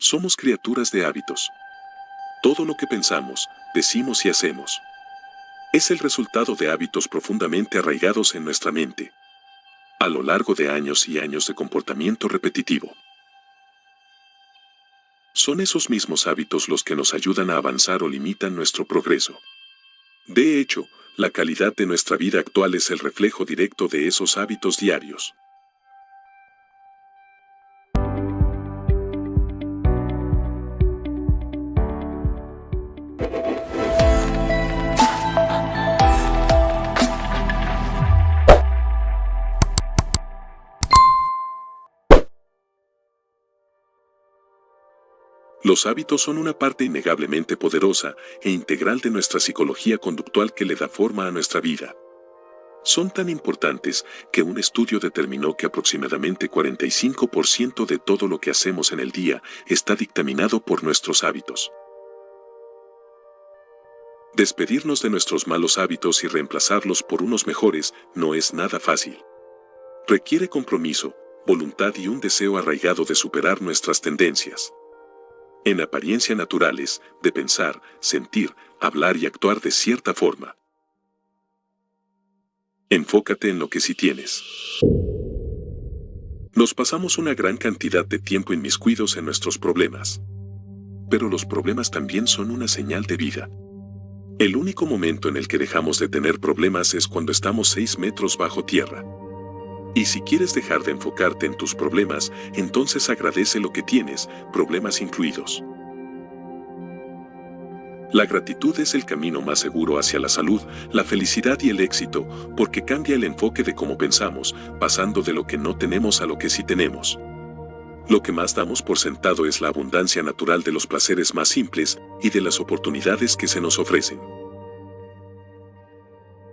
Somos criaturas de hábitos. Todo lo que pensamos, decimos y hacemos es el resultado de hábitos profundamente arraigados en nuestra mente, a lo largo de años y años de comportamiento repetitivo. Son esos mismos hábitos los que nos ayudan a avanzar o limitan nuestro progreso. De hecho, la calidad de nuestra vida actual es el reflejo directo de esos hábitos diarios. Los hábitos son una parte innegablemente poderosa e integral de nuestra psicología conductual que le da forma a nuestra vida. Son tan importantes que un estudio determinó que aproximadamente 45% de todo lo que hacemos en el día está dictaminado por nuestros hábitos. Despedirnos de nuestros malos hábitos y reemplazarlos por unos mejores no es nada fácil. Requiere compromiso, voluntad y un deseo arraigado de superar nuestras tendencias, en apariencia naturales, de pensar, sentir, hablar y actuar de cierta forma. Enfócate en lo que sí tienes. Nos pasamos una gran cantidad de tiempo inmiscuidos en nuestros problemas. Pero los problemas también son una señal de vida. El único momento en el que dejamos de tener problemas es cuando estamos 6 metros bajo tierra. Y si quieres dejar de enfocarte en tus problemas, entonces agradece lo que tienes, problemas incluidos. La gratitud es el camino más seguro hacia la salud, la felicidad y el éxito, porque cambia el enfoque de cómo pensamos, pasando de lo que no tenemos a lo que sí tenemos. Lo que más damos por sentado es la abundancia natural de los placeres más simples y de las oportunidades que se nos ofrecen.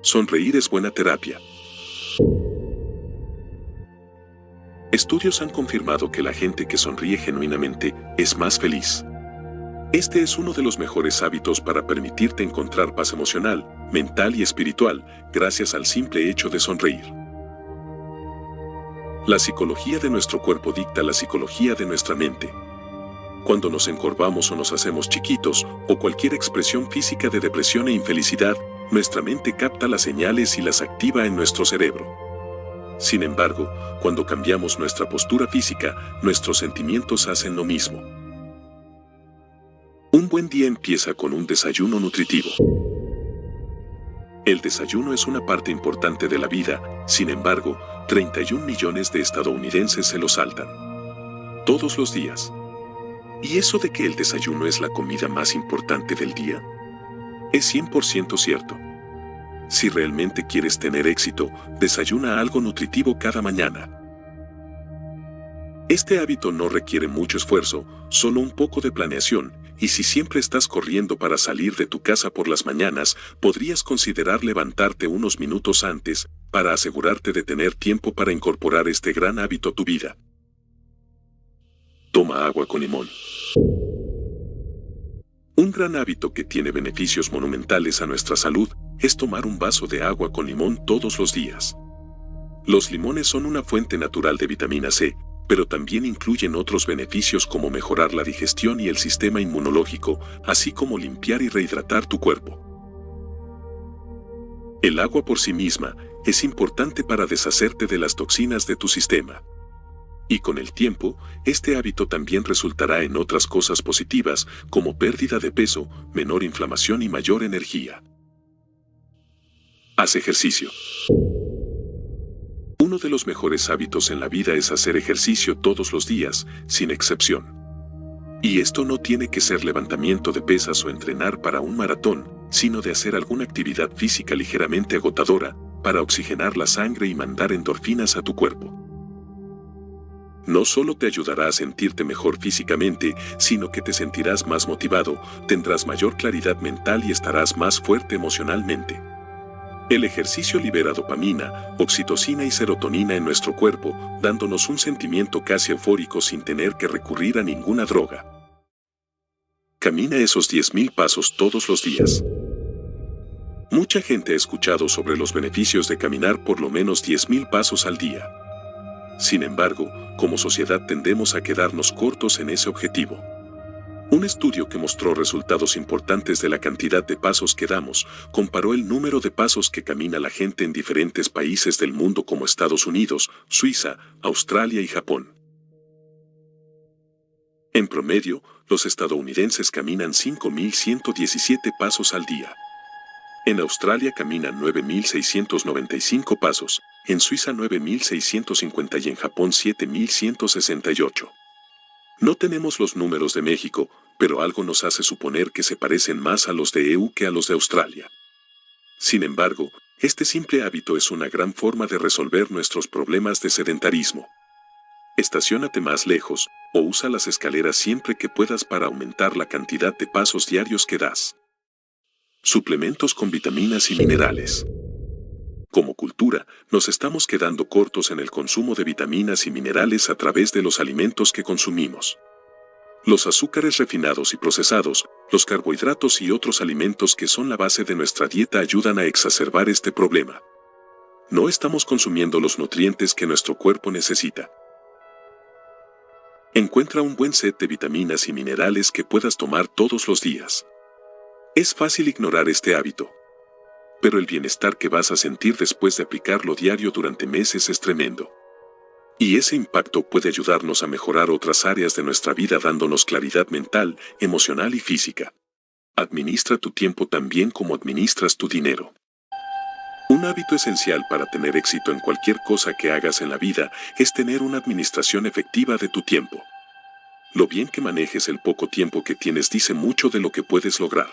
Sonreír es buena terapia. Estudios han confirmado que la gente que sonríe genuinamente es más feliz. Este es uno de los mejores hábitos para permitirte encontrar paz emocional, mental y espiritual, gracias al simple hecho de sonreír. La psicología de nuestro cuerpo dicta la psicología de nuestra mente. Cuando nos encorvamos o nos hacemos chiquitos, o cualquier expresión física de depresión e infelicidad, nuestra mente capta las señales y las activa en nuestro cerebro. Sin embargo, cuando cambiamos nuestra postura física, nuestros sentimientos hacen lo mismo. Un buen día empieza con un desayuno nutritivo. El desayuno es una parte importante de la vida, sin embargo, 31 millones de estadounidenses se lo saltan todos los días. ¿Y eso de que el desayuno es la comida más importante del día? Es 100% cierto. Si realmente quieres tener éxito, desayuna algo nutritivo cada mañana. Este hábito no requiere mucho esfuerzo, solo un poco de planeación, y si siempre estás corriendo para salir de tu casa por las mañanas, podrías considerar levantarte unos minutos antes para asegurarte de tener tiempo para incorporar este gran hábito a tu vida. Toma agua con limón. Un gran hábito que tiene beneficios monumentales a nuestra salud es tomar un vaso de agua con limón todos los días. Los limones son una fuente natural de vitamina C, pero también incluyen otros beneficios como mejorar la digestión y el sistema inmunológico, así como limpiar y rehidratar tu cuerpo. El agua por sí misma es importante para deshacerte de las toxinas de tu sistema. Y con el tiempo, este hábito también resultará en otras cosas positivas, como pérdida de peso, menor inflamación y mayor energía. Haz ejercicio. Uno de los mejores hábitos en la vida es hacer ejercicio todos los días, sin excepción. Y esto no tiene que ser levantamiento de pesas o entrenar para un maratón, sino de hacer alguna actividad física ligeramente agotadora, para oxigenar la sangre y mandar endorfinas a tu cuerpo. No solo te ayudará a sentirte mejor físicamente, sino que te sentirás más motivado, tendrás mayor claridad mental y estarás más fuerte emocionalmente. El ejercicio libera dopamina, oxitocina y serotonina en nuestro cuerpo, dándonos un sentimiento casi eufórico sin tener que recurrir a ninguna droga. Camina esos 10.000 pasos todos los días. Mucha gente ha escuchado sobre los beneficios de caminar por lo menos 10.000 pasos al día. Sin embargo, como sociedad tendemos a quedarnos cortos en ese objetivo. Un estudio que mostró resultados importantes de la cantidad de pasos que damos, comparó el número de pasos que camina la gente en diferentes países del mundo como Estados Unidos, Suiza, Australia y Japón. En promedio, los estadounidenses caminan 5.117 pasos al día. En Australia caminan 9.695 pasos, en Suiza 9.650 y en Japón 7.168. No tenemos los números de México, pero algo nos hace suponer que se parecen más a los de EU que a los de Australia. Sin embargo, este simple hábito es una gran forma de resolver nuestros problemas de sedentarismo. Estaciónate más lejos, o usa las escaleras siempre que puedas para aumentar la cantidad de pasos diarios que das. Suplementos con vitaminas y minerales. Como cultura, nos estamos quedando cortos en el consumo de vitaminas y minerales a través de los alimentos que consumimos. Los azúcares refinados y procesados, los carbohidratos y otros alimentos que son la base de nuestra dieta ayudan a exacerbar este problema. No estamos consumiendo los nutrientes que nuestro cuerpo necesita. Encuentra un buen set de vitaminas y minerales que puedas tomar todos los días. Es fácil ignorar este hábito, pero el bienestar que vas a sentir después de aplicarlo diario durante meses es tremendo. Y ese impacto puede ayudarnos a mejorar otras áreas de nuestra vida dándonos claridad mental, emocional y física. Administra tu tiempo tan bien como administras tu dinero. Un hábito esencial para tener éxito en cualquier cosa que hagas en la vida es tener una administración efectiva de tu tiempo. Lo bien que manejes el poco tiempo que tienes dice mucho de lo que puedes lograr.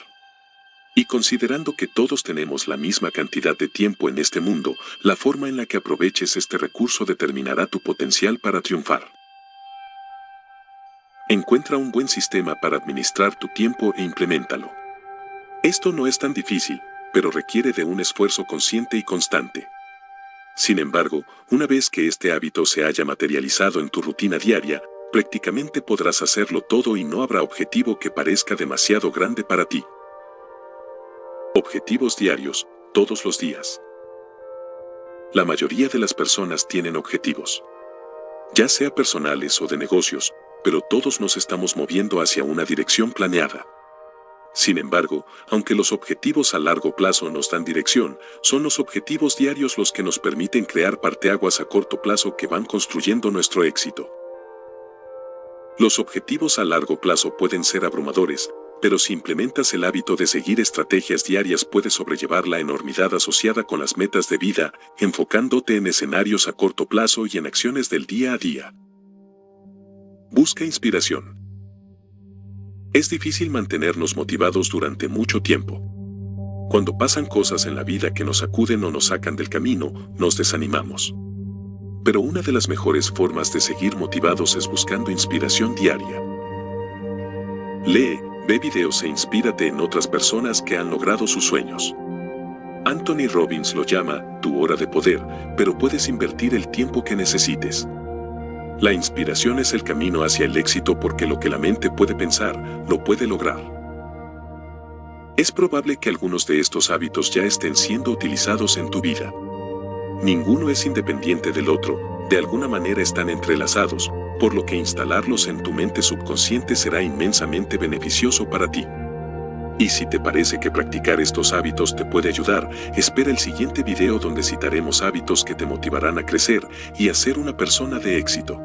Y considerando que todos tenemos la misma cantidad de tiempo en este mundo, la forma en la que aproveches este recurso determinará tu potencial para triunfar. Encuentra un buen sistema para administrar tu tiempo e impleméntalo. Esto no es tan difícil, pero requiere de un esfuerzo consciente y constante. Sin embargo, una vez que este hábito se haya materializado en tu rutina diaria, prácticamente podrás hacerlo todo y no habrá objetivo que parezca demasiado grande para ti. Objetivos diarios, todos los días. La mayoría de las personas tienen objetivos, ya sea personales o de negocios, pero todos nos estamos moviendo hacia una dirección planeada. Sin embargo, aunque los objetivos a largo plazo nos dan dirección, son los objetivos diarios los que nos permiten crear parteaguas a corto plazo que van construyendo nuestro éxito. Los objetivos a largo plazo pueden ser abrumadores, pero si implementas el hábito de seguir estrategias diarias puedes sobrellevar la enormidad asociada con las metas de vida, enfocándote en escenarios a corto plazo y en acciones del día a día. Busca inspiración. Es difícil mantenernos motivados durante mucho tiempo. Cuando pasan cosas en la vida que nos sacuden o nos sacan del camino, nos desanimamos. Pero una de las mejores formas de seguir motivados es buscando inspiración diaria. Lee, ve videos e inspírate en otras personas que han logrado sus sueños. Anthony Robbins lo llama tu hora de poder, pero puedes invertir el tiempo que necesites. La inspiración es el camino hacia el éxito porque lo que la mente puede pensar, lo puede lograr. Es probable que algunos de estos hábitos ya estén siendo utilizados en tu vida. Ninguno es independiente del otro, de alguna manera están entrelazados, por lo que instalarlos en tu mente subconsciente será inmensamente beneficioso para ti. Y si te parece que practicar estos hábitos te puede ayudar, espera el siguiente video donde citaremos hábitos que te motivarán a crecer y a ser una persona de éxito.